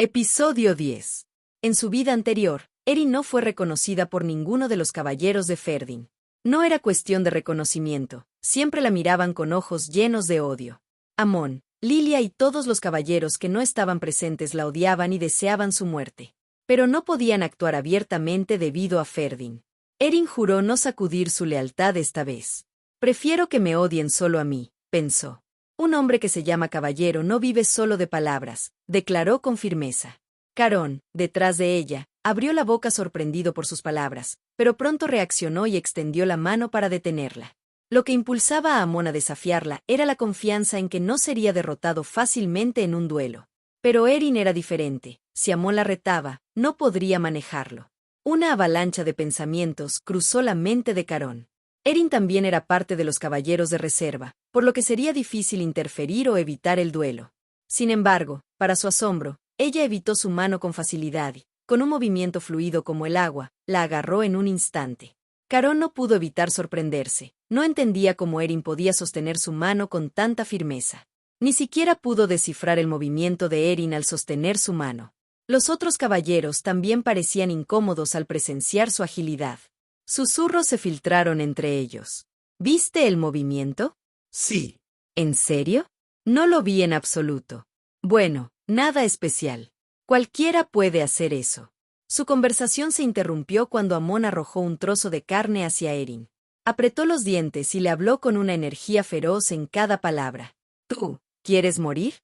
Episodio 10. En su vida anterior, Erin no fue reconocida por ninguno de los caballeros de Ferdin. No era cuestión de reconocimiento, siempre la miraban con ojos llenos de odio. Amon, Lilia y todos los caballeros que no estaban presentes la odiaban y deseaban su muerte. Pero no podían actuar abiertamente debido a Ferdin. Erin juró no sacudir su lealtad esta vez. Prefiero que me odien solo a mí, pensó. Un hombre que se llama caballero no vive solo de palabras, declaró con firmeza. Carón, detrás de ella, abrió la boca sorprendido por sus palabras, pero pronto reaccionó y extendió la mano para detenerla. Lo que impulsaba a Amon a desafiarla era la confianza en que no sería derrotado fácilmente en un duelo. Pero Erin era diferente, si Amon la retaba, no podría manejarlo. Una avalancha de pensamientos cruzó la mente de Carón. Erin también era parte de los caballeros de reserva, por lo que sería difícil interferir o evitar el duelo. Sin embargo, para su asombro, ella evitó su mano con facilidad y, con un movimiento fluido como el agua, la agarró en un instante. Carón no pudo evitar sorprenderse, no entendía cómo Erin podía sostener su mano con tanta firmeza. Ni siquiera pudo descifrar el movimiento de Erin al sostener su mano. Los otros caballeros también parecían incómodos al presenciar su agilidad. Susurros se filtraron entre ellos. ¿Viste el movimiento? Sí. ¿En serio? No lo vi en absoluto. Bueno, nada especial. Cualquiera puede hacer eso. Su conversación se interrumpió cuando Amon arrojó un trozo de carne hacia Erin. Apretó los dientes y le habló con una energía feroz en cada palabra. ¿Tú quieres morir?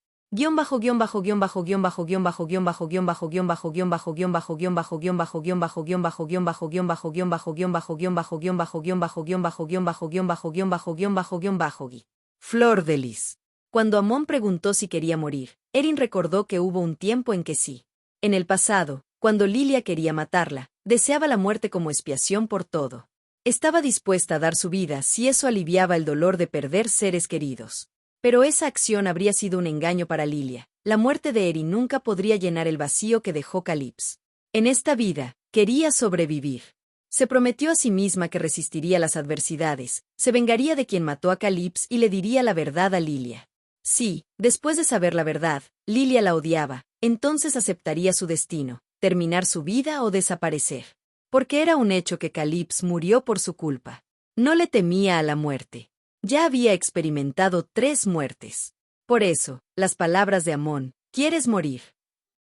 Flor de lis. Cuando Amon preguntó si quería morir, Erin recordó que hubo un tiempo en que sí. En el pasado, cuando Lilia quería matarla, deseaba la muerte como expiación por todo. Estaba dispuesta a dar su vida si eso aliviaba el dolor de perder seres queridos. Pero esa acción habría sido un engaño para Lilia. La muerte de Erin nunca podría llenar el vacío que dejó Calypso. En esta vida, quería sobrevivir. Se prometió a sí misma que resistiría las adversidades, se vengaría de quien mató a Calypso y le diría la verdad a Lilia. Sí, después de saber la verdad, Lilia la odiaba, entonces aceptaría su destino, terminar su vida o desaparecer. Porque era un hecho que Calypso murió por su culpa. No le temía a la muerte. Ya había experimentado 3 muertes. Por eso, las palabras de Amon, ¿quieres morir?,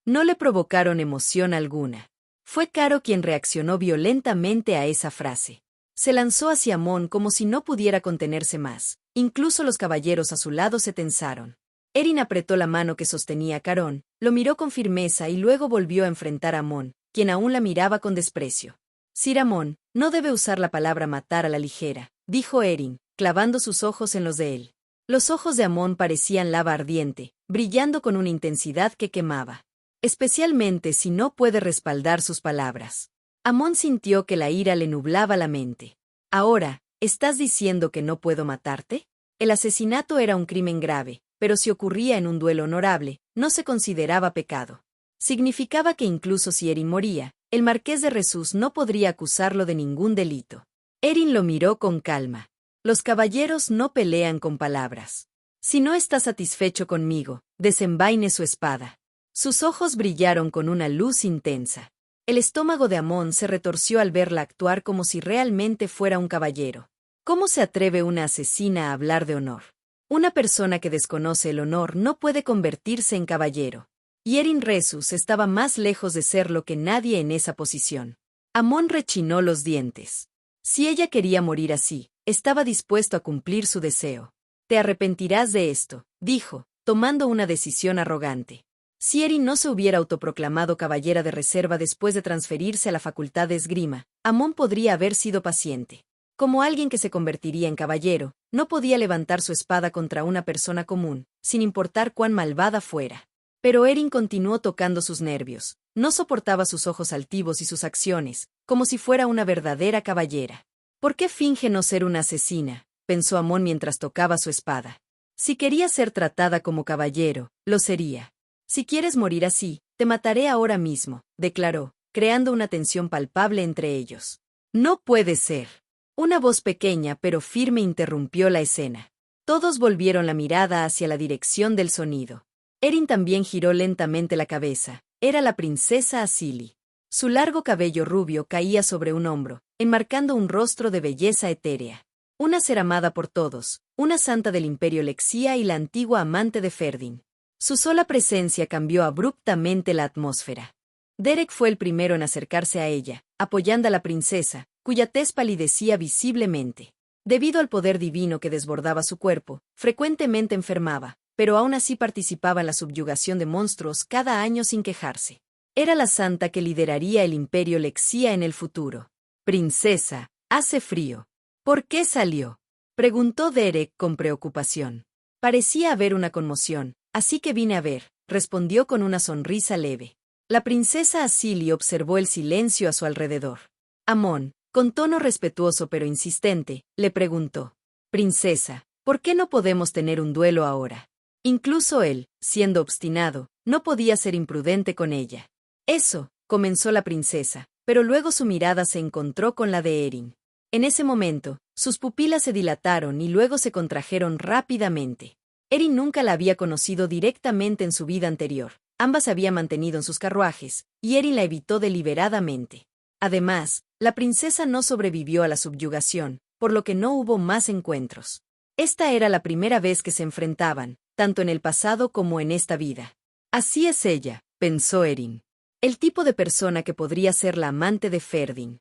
no le provocaron emoción alguna. Fue Caro quien reaccionó violentamente a esa frase. Se lanzó hacia Amon como si no pudiera contenerse más. Incluso los caballeros a su lado se tensaron. Erin apretó la mano que sostenía a Carón, lo miró con firmeza y luego volvió a enfrentar a Amon, quien aún la miraba con desprecio. Sir Amon, no debe usar la palabra matar a la ligera, dijo Erin, clavando sus ojos en los de él. Los ojos de Amon parecían lava ardiente, brillando con una intensidad que quemaba. Especialmente si no puede respaldar sus palabras. Amon sintió que la ira le nublaba la mente. Ahora, ¿estás diciendo que no puedo matarte? El asesinato era un crimen grave, pero si ocurría en un duelo honorable, no se consideraba pecado. Significaba que incluso si Erin moría, el marqués de Resús no podría acusarlo de ningún delito. Erin lo miró con calma. Los caballeros no pelean con palabras. Si no está satisfecho conmigo, desenvaine su espada. Sus ojos brillaron con una luz intensa. El estómago de Amon se retorció al verla actuar como si realmente fuera un caballero. ¿Cómo se atreve una asesina a hablar de honor? Una persona que desconoce el honor no puede convertirse en caballero. Y Erin Resús estaba más lejos de serlo que nadie en esa posición. Amon rechinó los dientes. Si ella quería morir así, estaba dispuesto a cumplir su deseo. Te arrepentirás de esto, dijo, tomando una decisión arrogante. Si Erin no se hubiera autoproclamado caballera de reserva después de transferirse a la facultad de esgrima, Amon podría haber sido paciente. Como alguien que se convertiría en caballero, no podía levantar su espada contra una persona común, sin importar cuán malvada fuera. Pero Erin continuó tocando sus nervios, no soportaba sus ojos altivos y sus acciones, como si fuera una verdadera caballera. ¿Por qué finge no ser una asesina?, pensó Amon mientras tocaba su espada. Si quería ser tratada como caballero, lo sería. Si quieres morir así, te mataré ahora mismo, declaró, creando una tensión palpable entre ellos. No puede ser. Una voz pequeña pero firme interrumpió la escena. Todos volvieron la mirada hacia la dirección del sonido. Erin también giró lentamente la cabeza, Era la princesa Asili. Su largo cabello rubio caía sobre un hombro, enmarcando un rostro de belleza etérea. Una ser amada por todos, una santa del imperio Lexia y la antigua amante de Ferdin. Su sola presencia cambió abruptamente la atmósfera. Derek fue el primero en acercarse a ella, apoyando a la princesa, cuya tez palidecía visiblemente. Debido al poder divino que desbordaba su cuerpo, frecuentemente enfermaba, pero aún así participaba en la subyugación de monstruos cada año sin quejarse. Era la santa que lideraría el imperio Lexia en el futuro. Princesa, hace frío. ¿Por qué salió?, preguntó Derek con preocupación. Parecía haber una conmoción, así que vine a ver, respondió con una sonrisa leve. La princesa Asili observó el silencio a su alrededor. Amon, con tono respetuoso pero insistente, le preguntó: Princesa, ¿por qué no podemos tener un duelo ahora? Incluso él, siendo obstinado, no podía ser imprudente con ella. Eso, comenzó la princesa, pero luego su mirada se encontró con la de Erin. En ese momento, sus pupilas se dilataron y luego se contrajeron rápidamente. Erin nunca la había conocido directamente en su vida anterior. Ambas se habían mantenido en sus carruajes, y Erin la evitó deliberadamente. Además, la princesa no sobrevivió a la subyugación, por lo que no hubo más encuentros. Esta era la primera vez que se enfrentaban, tanto en el pasado como en esta vida. Así es ella, pensó Erin. El tipo de persona que podría ser la amante de Ferdin.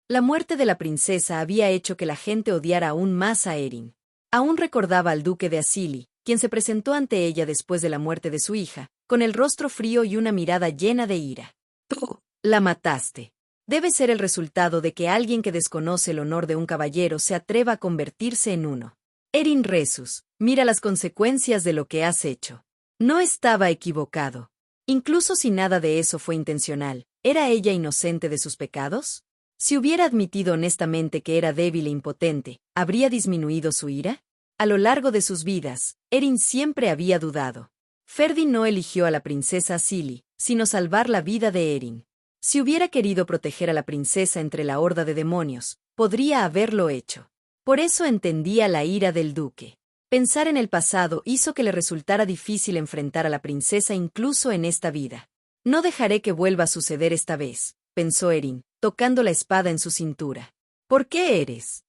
La muerte de la princesa había hecho que la gente odiara aún más a Erin. Aún recordaba al duque de Asili, quien se presentó ante ella después de la muerte de su hija, con el rostro frío y una mirada llena de ira. Tú la mataste. Debe ser el resultado de que alguien que desconoce el honor de un caballero se atreva a convertirse en uno. Erin Resus, mira las consecuencias de lo que has hecho. No estaba equivocado. Incluso si nada de eso fue intencional, ¿era ella inocente de sus pecados? Si hubiera admitido honestamente que era débil e impotente, ¿habría disminuido su ira? A lo largo de sus vidas, Erin siempre había dudado. Ferdin no eligió a la princesa Asili, sino salvar la vida de Erin. Si hubiera querido proteger a la princesa entre la horda de demonios, podría haberlo hecho. Por eso entendía la ira del duque. Pensar en el pasado hizo que le resultara difícil enfrentar a la princesa incluso en esta vida. No dejaré que vuelva a suceder esta vez, pensó Erin, tocando la espada en su cintura. ¿Por qué eres?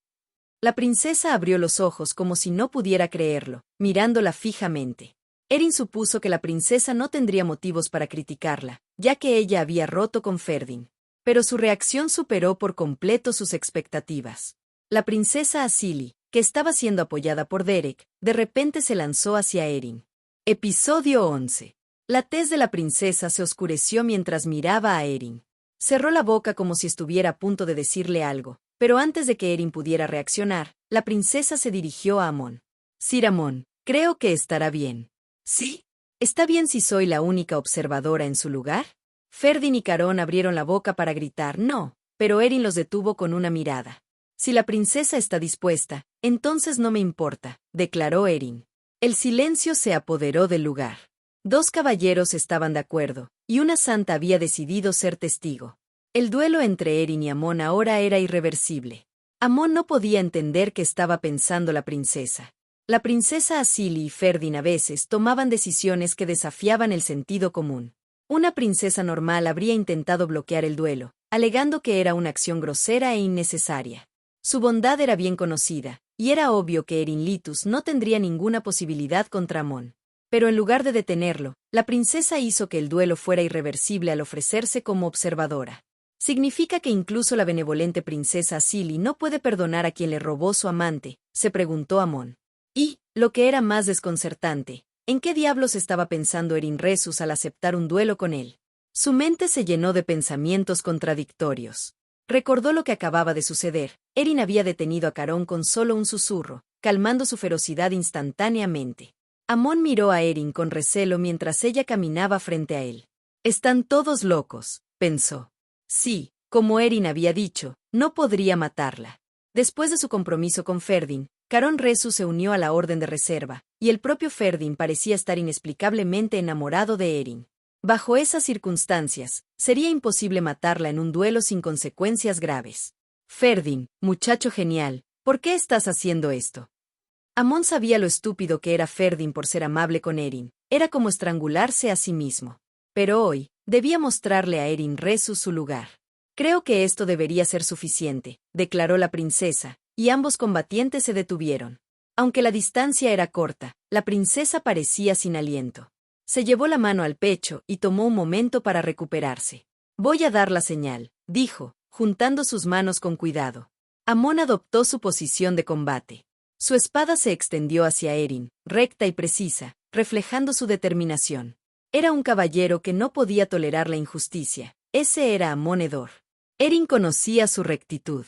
La princesa abrió los ojos como si no pudiera creerlo, mirándola fijamente. Erin supuso que la princesa no tendría motivos para criticarla, ya que ella había roto con Ferdin. Pero su reacción superó por completo sus expectativas. La princesa Asili, que estaba siendo apoyada por Derek, de repente se lanzó hacia Erin. Episodio 11. La tez de la princesa se oscureció mientras miraba a Erin. Cerró la boca como si estuviera a punto de decirle algo, pero antes de que Erin pudiera reaccionar, la princesa se dirigió a Amon. Sir Amon, creo que estará bien. ¿Sí? ¿Está bien si soy la única observadora en su lugar? Ferdin y Caron abrieron la boca para gritar no, pero Erin los detuvo con una mirada. Si la princesa está dispuesta, entonces no me importa, declaró Erin. El silencio se apoderó del lugar. Dos caballeros estaban de acuerdo, y una santa había decidido ser testigo. El duelo entre Erin y Amon ahora era irreversible. Amon no podía entender qué estaba pensando la princesa. La princesa Asili y Ferdin a veces tomaban decisiones que desafiaban el sentido común. Una princesa normal habría intentado bloquear el duelo, alegando que era una acción grosera e innecesaria. Su bondad era bien conocida, y era obvio que Erin Litus no tendría ninguna posibilidad contra Amon. Pero en lugar de detenerlo, la princesa hizo que el duelo fuera irreversible al ofrecerse como observadora. ¿Significa que incluso la benevolente princesa Asili no puede perdonar a quien le robó su amante?, se preguntó Amon. Y, lo que era más desconcertante, ¿en qué diablos estaba pensando Erin Resus al aceptar un duelo con él? Su mente se llenó de pensamientos contradictorios. Recordó lo que acababa de suceder. Erin había detenido a Caron con solo un susurro, calmando su ferocidad instantáneamente. Amon miró a Erin con recelo mientras ella caminaba frente a él. Están todos locos, pensó. Sí, como Erin había dicho, no podría matarla. Después de su compromiso con Ferdin, Caron Resus se unió a la Orden de Reserva, y el propio Ferdin parecía estar inexplicablemente enamorado de Erin. Bajo esas circunstancias, sería imposible matarla en un duelo sin consecuencias graves. Ferdin, muchacho genial, ¿por qué estás haciendo esto? Amon sabía lo estúpido que era Ferdin por ser amable con Erin. Era como estrangularse a sí mismo. Pero hoy, debía mostrarle a Erin Resus su lugar. Creo que esto debería ser suficiente, declaró la princesa, y ambos combatientes se detuvieron. Aunque la distancia era corta, la princesa parecía sin aliento. Se llevó la mano al pecho y tomó un momento para recuperarse. Voy a dar la señal, dijo, juntando sus manos con cuidado. Amon adoptó su posición de combate. Su espada se extendió hacia Erin, recta y precisa, reflejando su determinación. Era un caballero que no podía tolerar la injusticia. Ese era Amon Edor. Erin conocía su rectitud.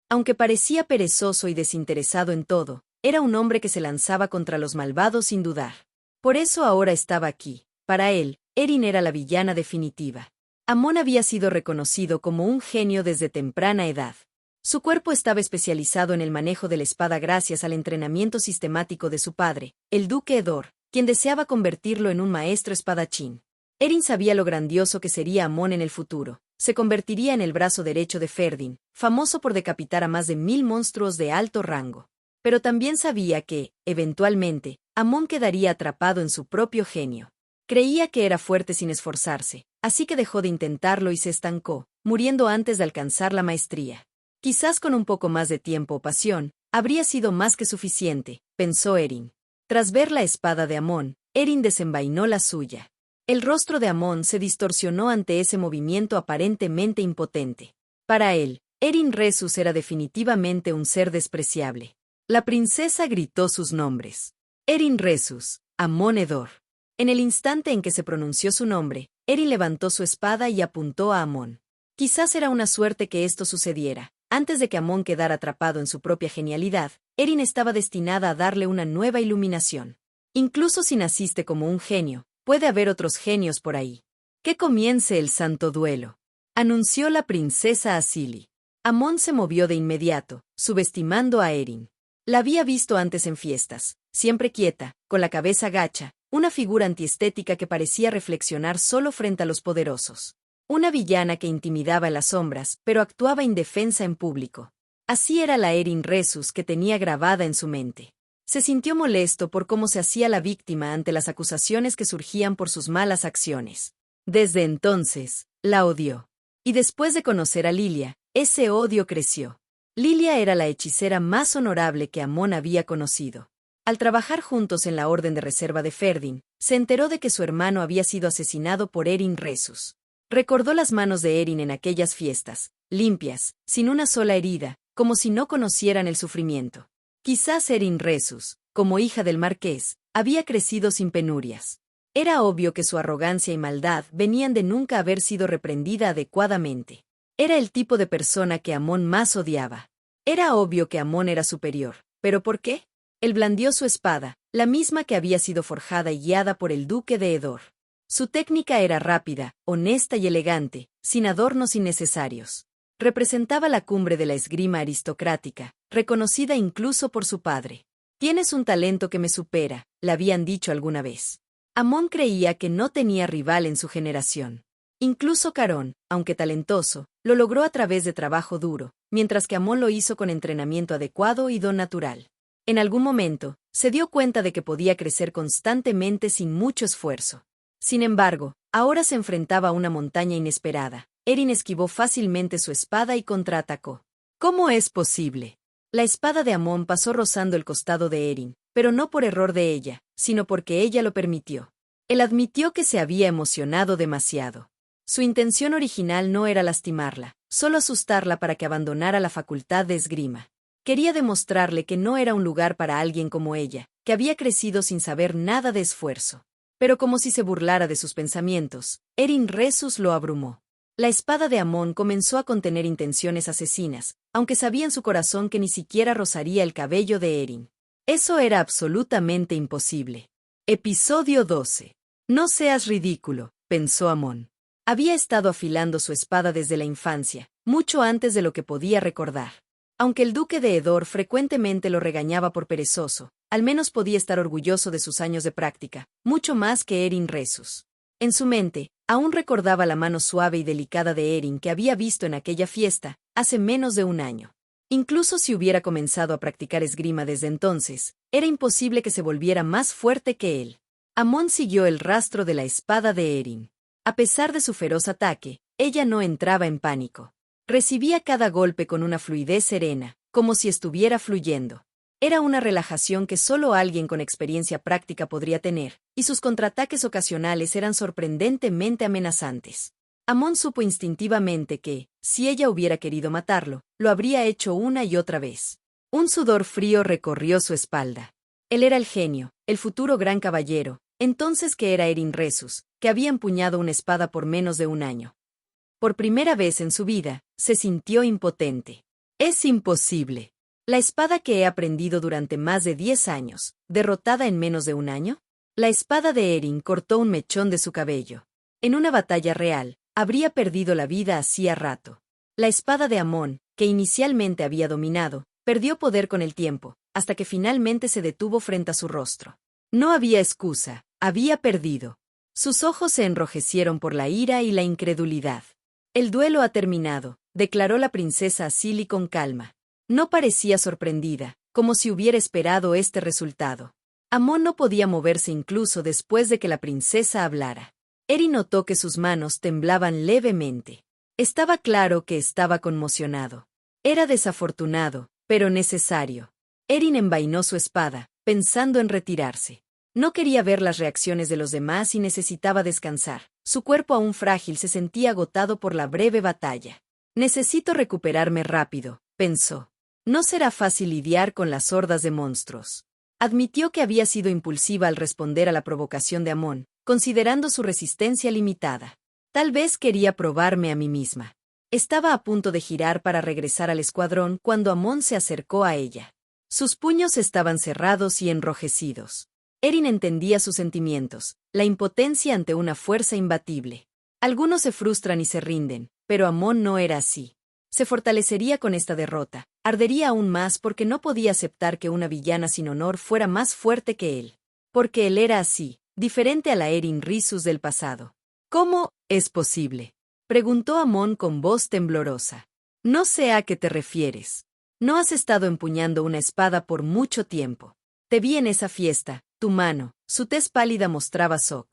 Aunque parecía perezoso y desinteresado en todo, era un hombre que se lanzaba contra los malvados sin dudar. Por eso ahora estaba aquí. Para él, Erin era la villana definitiva. Amon había sido reconocido como un genio desde temprana edad. Su cuerpo estaba especializado en el manejo de la espada gracias al entrenamiento sistemático de su padre, el duque Edor, quien deseaba convertirlo en un maestro espadachín. Erin sabía lo grandioso que sería Amon en el futuro. Se convertiría en el brazo derecho de Ferdin, famoso por decapitar a más de 1000 monstruos de alto rango. Pero también sabía que, eventualmente, Amon quedaría atrapado en su propio genio. Creía que era fuerte sin esforzarse, así que dejó de intentarlo y se estancó, muriendo antes de alcanzar la maestría. Quizás con un poco más de tiempo o pasión, habría sido más que suficiente, pensó Erin. Tras ver la espada de Amon, Erin desenvainó la suya. El rostro de Amon se distorsionó ante ese movimiento aparentemente impotente. Para él, Erin Resus era definitivamente un ser despreciable. La princesa gritó sus nombres. Erin Resus, Amon Edor. En el instante en que se pronunció su nombre, Erin levantó su espada y apuntó a Amon. Quizás era una suerte que esto sucediera. Antes de que Amon quedara atrapado en su propia genialidad, Erin estaba destinada a darle una nueva iluminación. Incluso si naciste como un genio, puede haber otros genios por ahí. Que comience el santo duelo, anunció la princesa a Silly. Amon se movió de inmediato, subestimando a Erin. La había visto antes en fiestas, siempre quieta, con la cabeza gacha, una figura antiestética que parecía reflexionar solo frente a los poderosos. Una villana que intimidaba en las sombras, pero actuaba indefensa en público. Así era la Erin Resus que tenía grabada en su mente. Se sintió molesto por cómo se hacía la víctima ante las acusaciones que surgían por sus malas acciones. Desde entonces, la odió. Y después de conocer a Lilia, ese odio creció. Lilia era la hechicera más honorable que Amon había conocido. Al trabajar juntos en la Orden de Reserva de Ferdin, se enteró de que su hermano había sido asesinado por Erin Resus. Recordó las manos de Erin en aquellas fiestas, limpias, sin una sola herida, como si no conocieran el sufrimiento. Quizás Erin Resus, como hija del marqués, había crecido sin penurias. Era obvio que su arrogancia y maldad venían de nunca haber sido reprendida adecuadamente. Era el tipo de persona que Amon más odiaba. Era obvio que Amon era superior, ¿pero por qué? Él blandió su espada, la misma que había sido forjada y guiada por el duque de Edor. Su técnica era rápida, honesta y elegante, sin adornos innecesarios. Representaba la cumbre de la esgrima aristocrática, reconocida incluso por su padre. «Tienes un talento que me supera», le habían dicho alguna vez. Amon creía que no tenía rival en su generación. Incluso Carón, aunque talentoso, lo logró a través de trabajo duro, mientras que Amon lo hizo con entrenamiento adecuado y don natural. En algún momento, se dio cuenta de que podía crecer constantemente sin mucho esfuerzo. Sin embargo, ahora se enfrentaba a una montaña inesperada. Erin esquivó fácilmente su espada y contraatacó. ¿Cómo es posible? La espada de Amon pasó rozando el costado de Erin, pero no por error de ella, sino porque ella lo permitió. Él admitió que se había emocionado demasiado. Su intención original no era lastimarla, solo asustarla para que abandonara la facultad de esgrima. Quería demostrarle que no era un lugar para alguien como ella, que había crecido sin saber nada de esfuerzo. Pero como si se burlara de sus pensamientos, Erin Resus lo abrumó. La espada de Amon comenzó a contener intenciones asesinas, aunque sabía en su corazón que ni siquiera rozaría el cabello de Erin. Eso era absolutamente imposible. Episodio 12. No seas ridículo, pensó Amon. Había estado afilando su espada desde la infancia, mucho antes de lo que podía recordar. Aunque el duque de Edor frecuentemente lo regañaba por perezoso, al menos podía estar orgulloso de sus años de práctica, mucho más que Erin Resus. En su mente, aún recordaba la mano suave y delicada de Erin que había visto en aquella fiesta, hace menos de un año. Incluso si hubiera comenzado a practicar esgrima desde entonces, era imposible que se volviera más fuerte que él. Amon siguió el rastro de la espada de Erin. A pesar de su feroz ataque, ella no entraba en pánico. Recibía cada golpe con una fluidez serena, como si estuviera fluyendo. Era una relajación que solo alguien con experiencia práctica podría tener, y sus contraataques ocasionales eran sorprendentemente amenazantes. Amon supo instintivamente que, si ella hubiera querido matarlo, lo habría hecho una y otra vez. Un sudor frío recorrió su espalda. Él era el genio, el futuro gran caballero, entonces que era Erin Resus, que había empuñado una espada por menos de un año. Por primera vez en su vida, se sintió impotente. Es imposible. ¿La espada que he aprendido durante más de 10 años, derrotada en menos de un año? La espada de Erin cortó un mechón de su cabello. En una batalla real, habría perdido la vida hacía rato. La espada de Amon, que inicialmente había dominado, perdió poder con el tiempo, hasta que finalmente se detuvo frente a su rostro. No había excusa, había perdido. Sus ojos se enrojecieron por la ira y la incredulidad. El duelo ha terminado, declaró la princesa Asili con calma. No parecía sorprendida, como si hubiera esperado este resultado. Amon no podía moverse incluso después de que la princesa hablara. Erin notó que sus manos temblaban levemente. Estaba claro que estaba conmocionado. Era desafortunado, pero necesario. Erin envainó su espada, pensando en retirarse. No quería ver las reacciones de los demás y necesitaba descansar. Su cuerpo aún frágil se sentía agotado por la breve batalla. Necesito recuperarme rápido, pensó. No será fácil lidiar con las hordas de monstruos. Admitió que había sido impulsiva al responder a la provocación de Amon, considerando su resistencia limitada. Tal vez quería probarme a mí misma. Estaba a punto de girar para regresar al escuadrón cuando Amon se acercó a ella. Sus puños estaban cerrados y enrojecidos. Erin entendía sus sentimientos, la impotencia ante una fuerza imbatible. Algunos se frustran y se rinden, pero Amon no era así. Se fortalecería con esta derrota, ardería aún más porque no podía aceptar que una villana sin honor fuera más fuerte que él. Porque él era así, diferente a la Erin Risus del pasado. ¿Cómo es posible?, preguntó Amon con voz temblorosa. No sé a qué te refieres. No has estado empuñando una espada por mucho tiempo. Te vi en esa fiesta, tu mano, su tez pálida mostraba shock.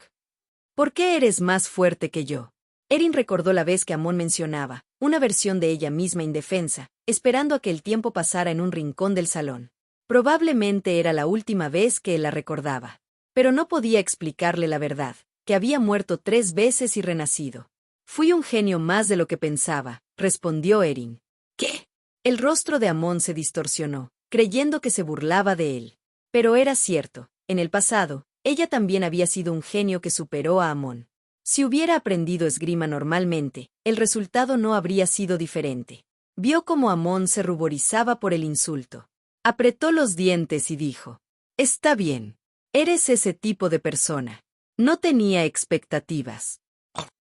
¿Por qué eres más fuerte que yo? Erin recordó la vez que Amon mencionaba, una versión de ella misma indefensa, esperando a que el tiempo pasara en un rincón del salón. Probablemente era la última vez que él la recordaba. Pero no podía explicarle la verdad, que había muerto 3 veces y renacido. Fui un genio más de lo que pensaba, respondió Erin. ¿Qué? El rostro de Amon se distorsionó, creyendo que se burlaba de él. Pero era cierto, en el pasado, ella también había sido un genio que superó a Amon. Si hubiera aprendido esgrima normalmente, el resultado no habría sido diferente. Vio cómo Amon se ruborizaba por el insulto. Apretó los dientes y dijo: «Está bien. Eres ese tipo de persona. No tenía expectativas.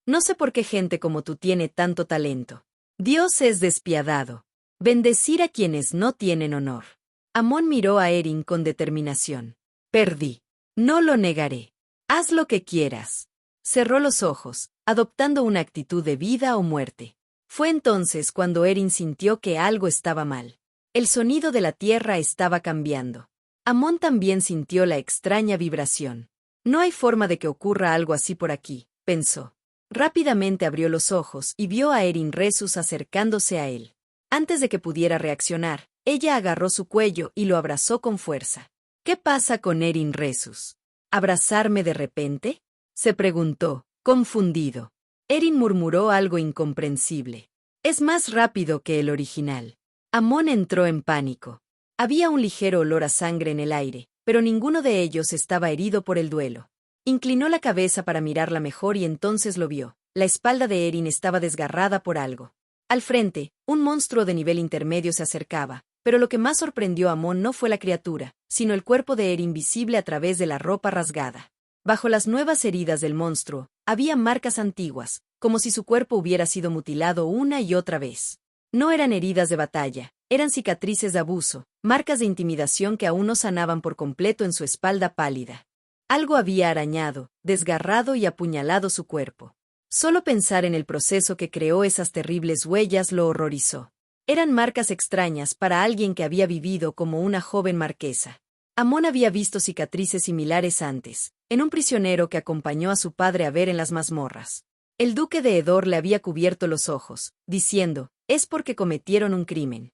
No sé por qué gente como tú tiene tanto talento. Dios es despiadado. Bendecir a quienes no tienen honor». Amon miró a Erin con determinación. «Perdí. No lo negaré. Haz lo que quieras». Cerró los ojos, adoptando una actitud de vida o muerte. Fue entonces cuando Erin sintió que algo estaba mal. El sonido de la tierra estaba cambiando. Amon también sintió la extraña vibración. No hay forma de que ocurra algo así por aquí, pensó. Rápidamente abrió los ojos y vio a Erin Resus acercándose a él. Antes de que pudiera reaccionar, ella agarró su cuello y lo abrazó con fuerza. ¿Qué pasa con Erin Resus? ¿Abrazarme de repente?, se preguntó, confundido. Erin murmuró algo incomprensible. Es más rápido que el original. Amon entró en pánico. Había un ligero olor a sangre en el aire, pero ninguno de ellos estaba herido por el duelo. Inclinó la cabeza para mirarla mejor y entonces lo vio. La espalda de Erin estaba desgarrada por algo. Al frente, un monstruo de nivel intermedio se acercaba, pero lo que más sorprendió a Amon no fue la criatura, sino el cuerpo de Erin visible a través de la ropa rasgada. Bajo las nuevas heridas del monstruo, había marcas antiguas, como si su cuerpo hubiera sido mutilado una y otra vez. No eran heridas de batalla, eran cicatrices de abuso, marcas de intimidación que aún no sanaban por completo en su espalda pálida. Algo había arañado, desgarrado y apuñalado su cuerpo. Solo pensar en el proceso que creó esas terribles huellas lo horrorizó. Eran marcas extrañas para alguien que había vivido como una joven marquesa. Amon había visto cicatrices similares antes, en un prisionero que acompañó a su padre a ver en las mazmorras. El duque de Hedor le había cubierto los ojos, diciendo, es porque cometieron un crimen.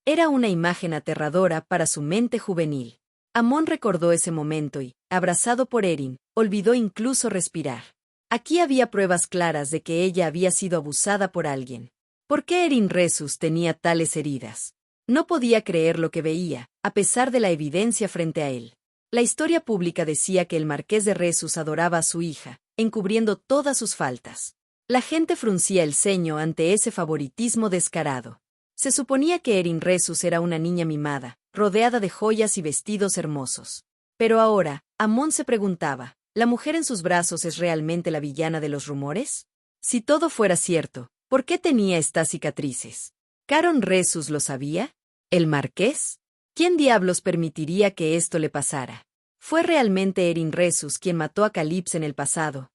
Era una imagen aterradora para su mente juvenil. Amon recordó ese momento y, abrazado por Erin, olvidó incluso respirar. Aquí había pruebas claras de que ella había sido abusada por alguien. ¿Por qué Erin Resus tenía tales heridas? No podía creer lo que veía, a pesar de la evidencia frente a él. La historia pública decía que el marqués de Resus adoraba a su hija, encubriendo todas sus faltas. La gente fruncía el ceño ante ese favoritismo descarado. Se suponía que Erin Resus era una niña mimada, rodeada de joyas y vestidos hermosos. Pero ahora, Amon se preguntaba, ¿la mujer en sus brazos es realmente la villana de los rumores? Si todo fuera cierto, ¿por qué tenía estas cicatrices? ¿Caron Resus lo sabía? ¿El marqués? ¿Quién diablos permitiría que esto le pasara? ¿Fue realmente Erin Resus quien mató a Calypso en el pasado?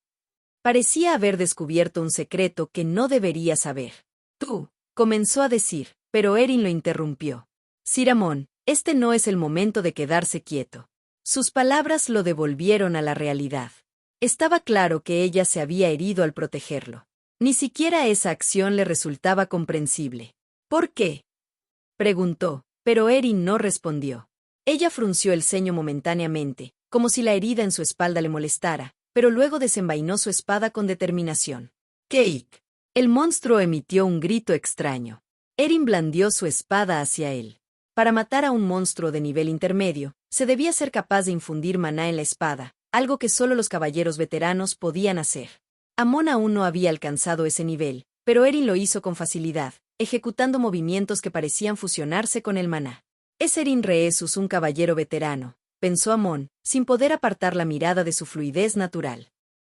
Parecía haber descubierto un secreto que no debería saber. Tú, comenzó a decir, pero Erin lo interrumpió. Sir Amon, este no es el momento de quedarse quieto. Sus palabras lo devolvieron a la realidad. Estaba claro que ella se había herido al protegerlo. Ni siquiera esa acción le resultaba comprensible. ¿Por qué? Preguntó, pero Erin no respondió. Ella frunció el ceño momentáneamente, como si la herida en su espalda le molestara, pero luego desenvainó su espada con determinación. ¡Cake! El monstruo emitió un grito extraño. Erin blandió su espada hacia él. Para matar a un monstruo de nivel intermedio, se debía ser capaz de infundir maná en la espada, algo que solo los caballeros veteranos podían hacer. Amon aún no había alcanzado ese nivel, pero Erin lo hizo con facilidad, ejecutando movimientos que parecían fusionarse con el maná. Es Erin Resus un caballero veterano, pensó Amon, sin poder apartar la mirada de su fluidez natural.